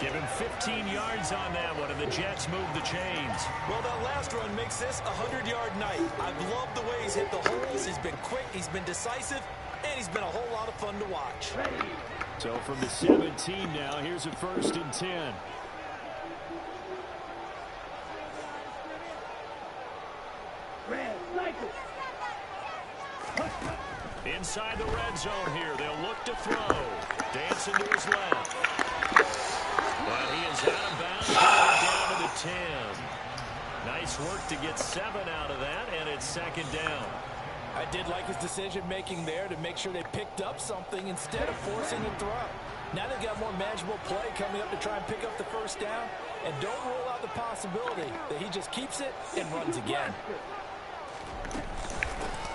Give him 15 yards on that one, and the Jets move the chains. Well, that last run makes this a 100-yard night. I've loved the way he's hit the holes. He's been quick, he's been decisive, and he's been a whole lot of fun to watch. So from the 17 now, here's a 1st and 10. Red, cycle. Inside the red zone here, they'll look to throw. Dancing to his left. But he is out of bounds, down to the 10. Nice work to get 7 out of that, and it's 2nd down. I did like his decision-making there to make sure they picked up something instead of forcing a throw. Now they've got more manageable play coming up to try and pick up the 1st down, and don't rule out the possibility that he just keeps it and runs again.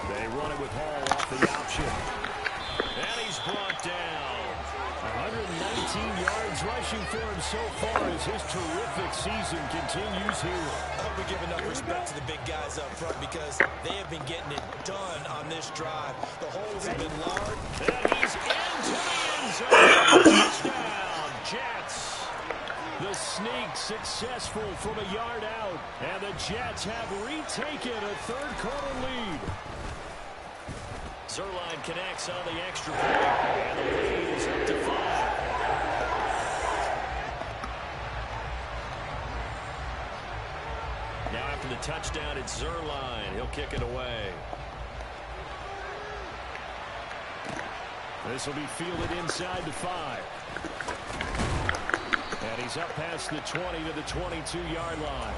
They run it with Hall off the option. And he's brought down. 119 yards rushing for him so far as his terrific season continues here. I hope we give enough respect to the big guys up front because they have been getting it done on this drive. The holes have been large. And he's into the end zone. Touchdown, Jets. The sneak successful from a yard out. And the Jets have retaken a 3rd quarter lead. Zerline connects on the extra point, and the lead is up to 5. Now after the touchdown, it's Zerline. He'll kick it away. This will be fielded inside the 5. And he's up past the 20 to the 22-yard line.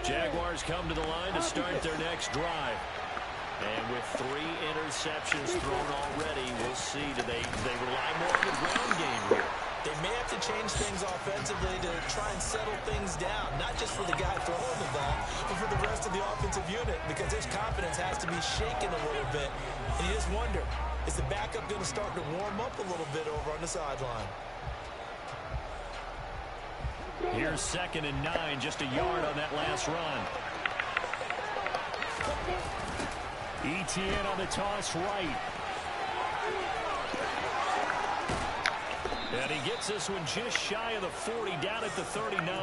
Jaguars come to the line to start their next drive. And with 3 interceptions thrown already, we'll see. Do they rely more on the ground game here? They may have to change things offensively to try and settle things down, not just for the guy throwing the ball, but for the rest of the offensive unit, because his confidence has to be shaken a little bit. And you just wonder, is the backup going to start to warm up a little bit over on the sideline? Here's 2nd and 9, just a yard on that last run. ETN on the toss right. And he gets this one just shy of the 40, down at the 39.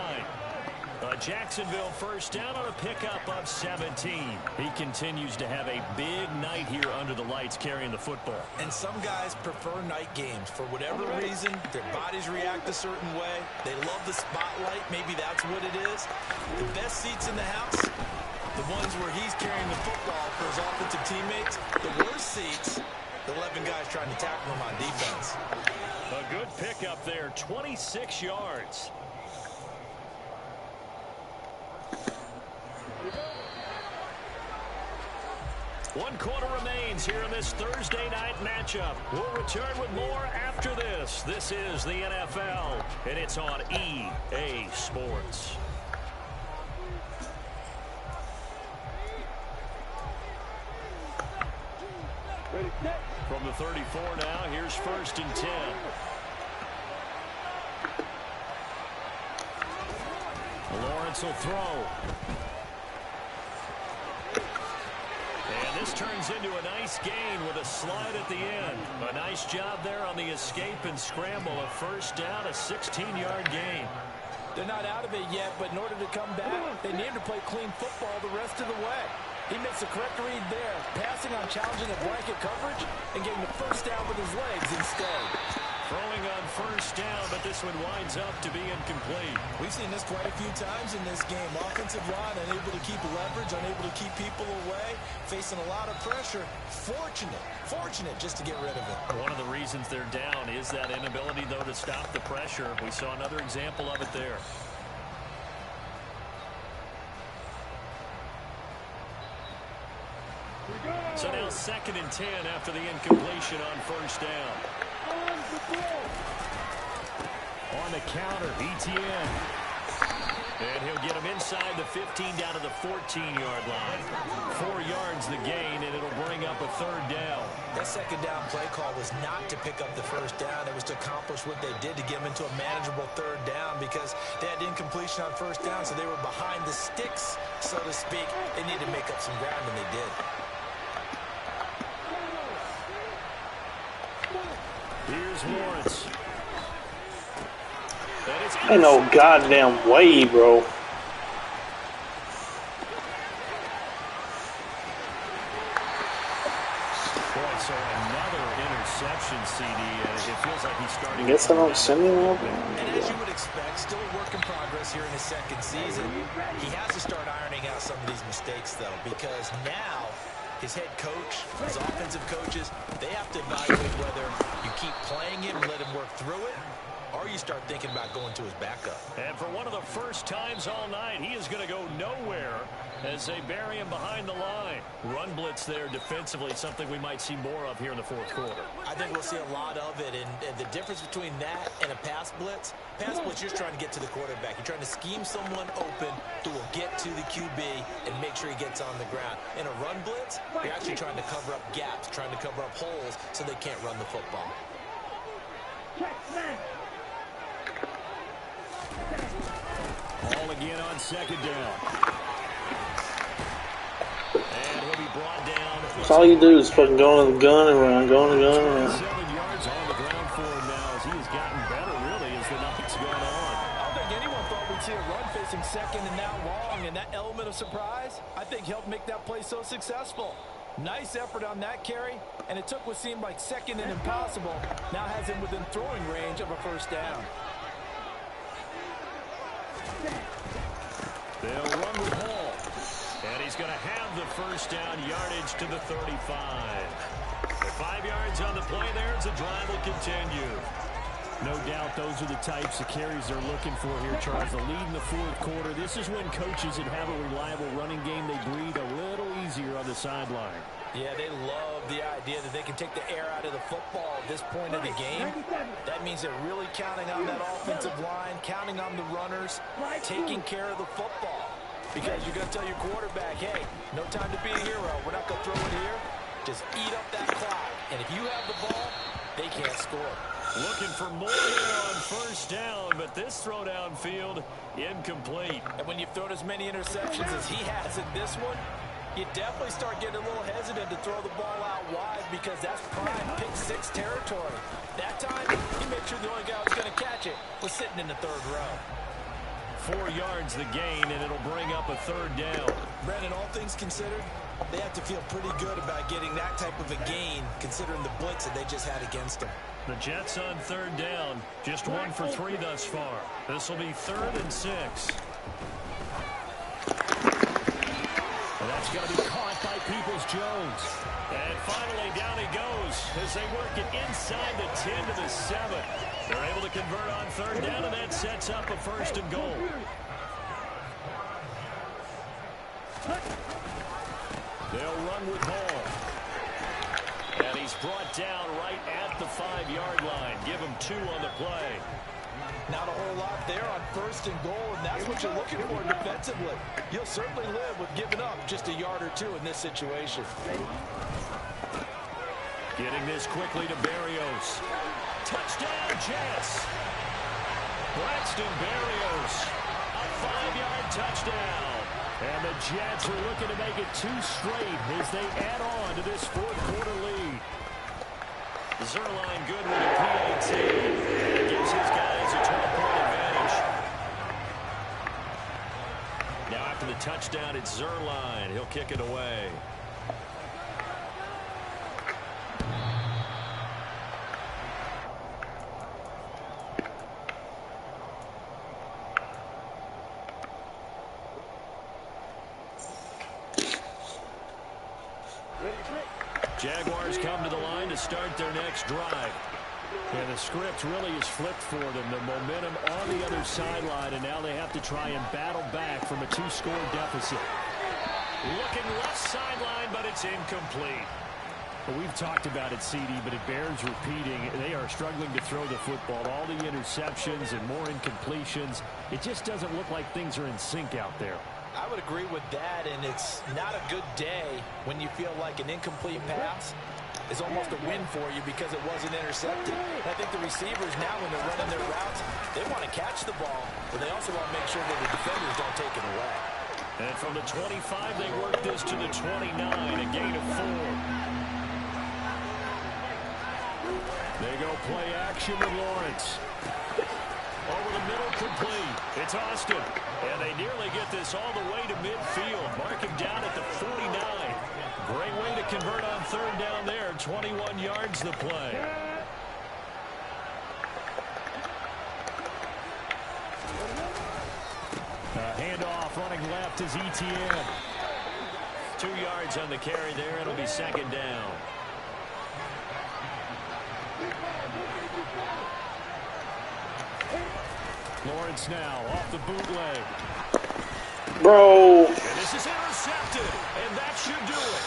Jacksonville 1st down on a pickup of 17. He continues to have a big night here under the lights carrying the football. And some guys prefer night games. For whatever reason, their bodies react a certain way. They love the spotlight. Maybe that's what it is. The best seats in the house, the ones where he's carrying the football for his offensive teammates. The worst seats, the 11 guys trying to tackle him on defense. A good pickup there, 26 yards. One quarter remains here in this Thursday night matchup. We'll return with more after this. This is the NFL, and it's on EA Sports. From the 34 now, here's 1st and 10. Lawrence will throw. And this turns into a nice gain with a slide at the end. A nice job there on the escape and scramble. A 1st down, a 16-yard gain. They're not out of it yet, but in order to come back, they need to play clean football the rest of the way. He makes the correct read there, passing on challenging a blanket coverage and getting the first down with his legs instead. Throwing on first down, but this one winds up to be incomplete. We've seen this quite a few times in this game. Offensive line unable to keep leverage, unable to keep people away, facing a lot of pressure. Fortunate just to get rid of it. One of the reasons they're down is that inability, though, to stop the pressure. We saw another example of it there. So now 2nd and 10 after the incompletion on first down. On the counter, ETN. And he'll get him inside the 15 down to the 14-yard line. 4 yards the gain, and it'll bring up a 3rd down. That 2nd down play call was not to pick up the first down. It was to accomplish what they did to get them into a manageable 3rd down because they had incompletion on first down, so they were behind the sticks, so to speak. They needed to make up some ground, and they did. Here's Lawrence. Ain't no goddamn way, bro. Boy, so another interception, CD. It feels like he's starting. I guess I don't send him up. And as you would expect, still a work in progress here in his 2nd season. He has to start ironing out some of these mistakes, though, because now his head coach, his offensive coaches, they have to evaluate whether you keep playing him and let him work through it, or you start thinking about going to his backup. And for one of the first times all night, he is going to go nowhere as they bury him behind the line. Run blitz there defensively, something we might see more of here in the 4th quarter. I think we'll see a lot of it, and the difference between that and a pass blitz, you're trying to get to the quarterback. You're trying to scheme someone open who will get to the QB and make sure he gets on the ground. In a run blitz, you're actually trying to cover up gaps, trying to cover up holes so they can't run the football. Ball again on 2nd down. And he'll be brought down. That's all you do is fucking go in the gun and run, go in the gun and run. 7 yards on the ground for him now as he has gotten better, really, as the night's gone on. I don't think anyone thought we'd see a run facing 2nd and now long, and that element of surprise, I think, helped make that play so successful. Nice effort on that carry, and it took what seemed like 2nd and impossible, now has him within throwing range of a first down. They'll run with Hall. And he's going to have the first down, yardage to the 35. 5 yards on the play there as the drive will continue. No doubt those are the types of carries they're looking for here, Charles. The lead in the 4th quarter. This is when coaches that have a reliable running game, they breathe a little easier on the sideline. Yeah, they love the idea that they can take the air out of the football at this point of the game. That means they're really counting on that offensive line, counting on the runners, taking care of the football. Because you're going to tell your quarterback, hey, no time to be a hero. We're not going to throw it here. Just eat up that clock. And if you have the ball, they can't score. Looking for more here on first down, but this throw downfield, incomplete. And when you've thrown as many interceptions as he has in this one, you definitely start getting a little hesitant to throw the ball out wide because that's prime pick-6 territory. That time, he made sure the only guy who was going to catch it was sitting in the 3rd row. 4 yards the gain, and it'll bring up a 3rd down. Brandon, all things considered, they have to feel pretty good about getting that type of a gain considering the blitz that they just had against them. The Jets on 3rd down, just 1 for 3 thus far. This will be 3rd and 6. And that's going to be caught by Peoples-Jones. And finally, down he goes as they work it inside the 10 to the 7. They're able to convert on 3rd down, and that sets up a 1st and goal. They'll run with Hall. And he's brought down right at the 5-yard line. Give him 2 on the play. Not a whole lot there on 1st and goal, and that's what you're looking for defensively. You'll certainly live with giving up just a yard or 2 in this situation. Getting this quickly to Berrios. Touchdown, Jets. Braxton Berrios. A 5-yard touchdown. And the Jets are looking to make it 2 straight as they add on to this 4th quarter lead. Zerline good with a PAT. It gives his guys a 12-point advantage. Now after the touchdown, it's Zerline. He'll kick it away. Jaguars come to the line to start their next drive. And the script really is flipped for them. The momentum on the other sideline, and now they have to try and battle back from a 2-score deficit. Looking left sideline, but it's incomplete. Well, we've talked about it, CD, but it bears repeating. They are struggling to throw the football. All the interceptions and more incompletions. It just doesn't look like things are in sync out there. I would agree with that, and it's not a good day when you feel like an incomplete pass is almost a win for you because it wasn't intercepted. And I think the receivers now, when they're running their routes, they want to catch the ball, but they also want to make sure that the defenders don't take it away. And from the 25, they work this to the 29, a gain of 4. They go play action with Lawrence. Over the middle, complete. It's Austin. And they nearly get this all the way to midfield. Mark him down at the 49. Great way to convert on third down there. 21 yards the play. Handoff running left is ETN. 2 yards on the carry there. It'll be second down. Lawrence now off the bootleg. Bro. And this is intercepted, and that should do it.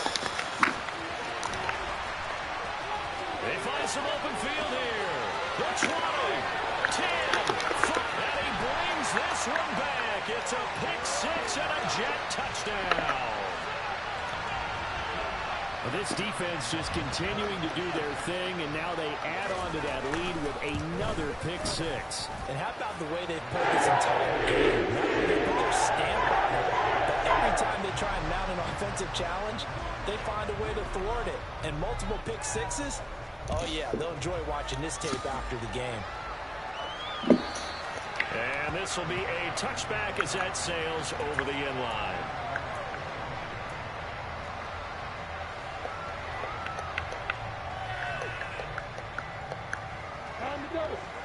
They find some open field here. The 20, 10, 5, and he brings this one back. It's a pick six and a Jet touchdown. This defense just continuing to do their thing, and now they add on to that lead with another pick six. And how about the way they played this entire game? Not only they put their stamp on it, but every time they try and mount an offensive challenge, they find a way to thwart it. And multiple pick sixes, oh yeah, they'll enjoy watching this tape after the game. And this will be a touchback as that sails over the end line.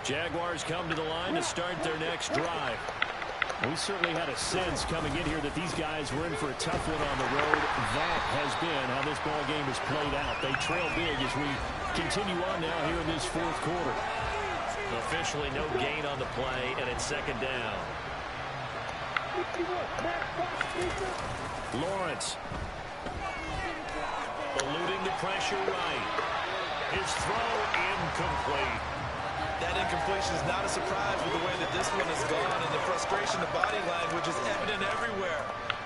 Jaguars come to the line to start their next drive. We certainly had a sense coming in here that these guys were in for a tough one on the road. That has been how this ball game has played out. They trail big as we continue on now here in this fourth quarter. Officially no gain on the play, and it's second down. Lawrence. Eluding the pressure right. His throw incomplete. That incompletion is not a surprise with the way that this one has gone, and the frustration, the body language is evident everywhere.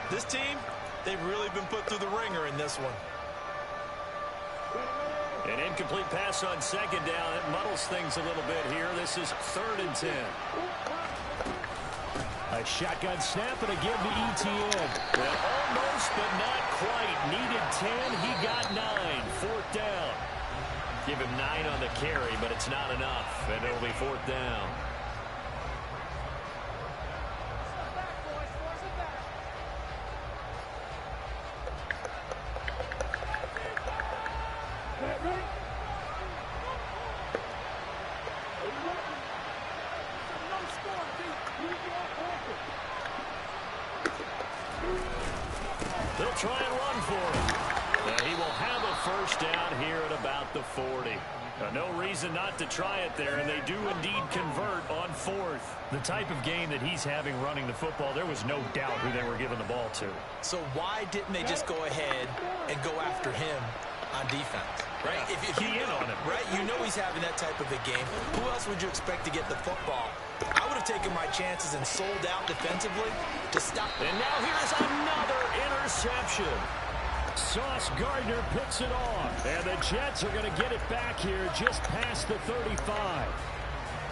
This team, they've really been put through the ringer in this one. An incomplete pass on second down. It muddles things a little bit here. This is 3rd and 10. A shotgun snap and again to ETN. Well, almost, but not quite. Needed 10. He got 9. 4th down. Give him 9 on the carry, but it's not enough. And it'll be 4th down. They'll try and run for it. And he will have a first down here at about the 40. No reason not to try it there, and they do indeed convert on 4th. The type of game that he's having running the football, there was no doubt who they were giving the ball to. So why didn't they just go ahead and go after him on defense? Right? Yeah, if you key in on him. Right? You know he's having that type of a game. Who else would you expect to get the football? I would have taken my chances and sold out defensively to stop. And now here's another interception. Sauce Gardner picks it off. And the Jets are going to get it back here just past the 35.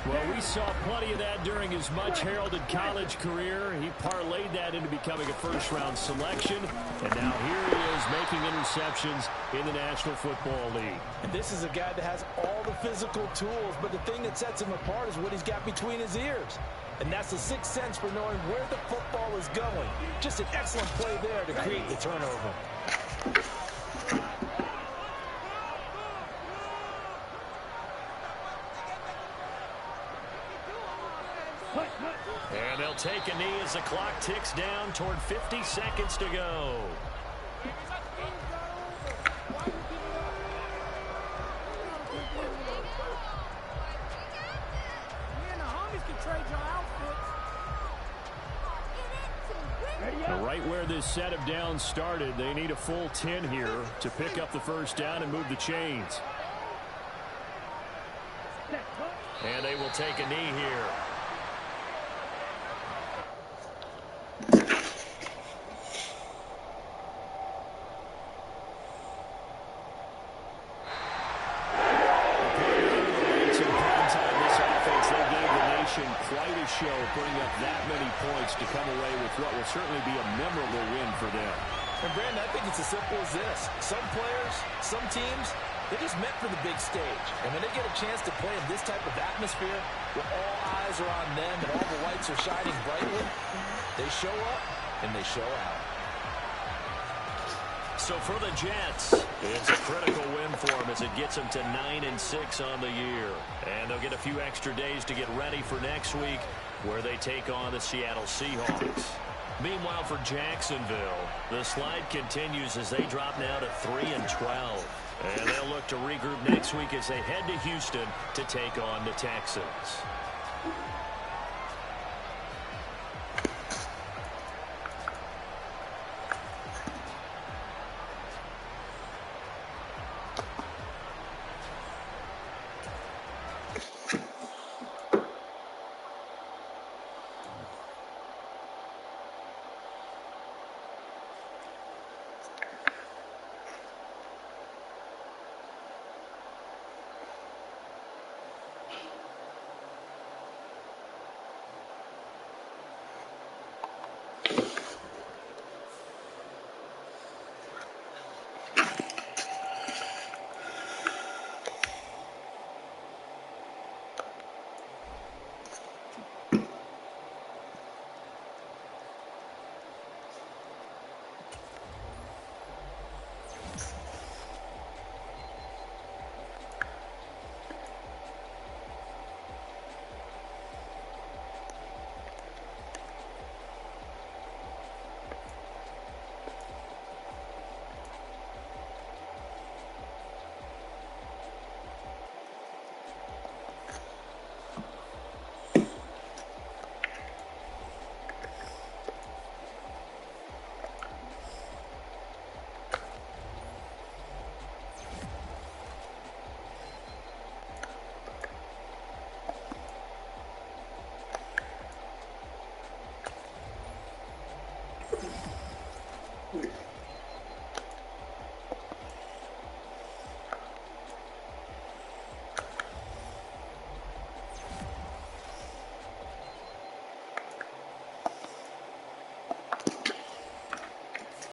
Well, we saw plenty of that during his much-heralded college career. He parlayed that into becoming a first-round selection. And now here he is making interceptions in the National Football League. And this is a guy that has all the physical tools, but the thing that sets him apart is what he's got between his ears. And that's the sixth sense for knowing where the football is going. Just an excellent play there to create the turnover. And they'll take a knee as the clock ticks down toward 50 seconds to go. Right where this set of downs started, they need a full 10 here to pick up the first down and move the chains. And they will take a knee here. Quite a show, putting up that many points to come away with what will certainly be a memorable win for them. And Brandon, I think it's as simple as this. Some players, some teams, they're just meant for the big stage. And when they get a chance to play in this type of atmosphere, where all eyes are on them and all the lights are shining brightly, they show up and they show out. So for the Jets, it's a critical win for them as it gets them to 9-6 on the year. And they'll get a few extra days to get ready for next week, where they take on the Seattle Seahawks. Meanwhile, for Jacksonville, the slide continues as they drop now to 3-12. And they'll look to regroup next week as they head to Houston to take on the Texans.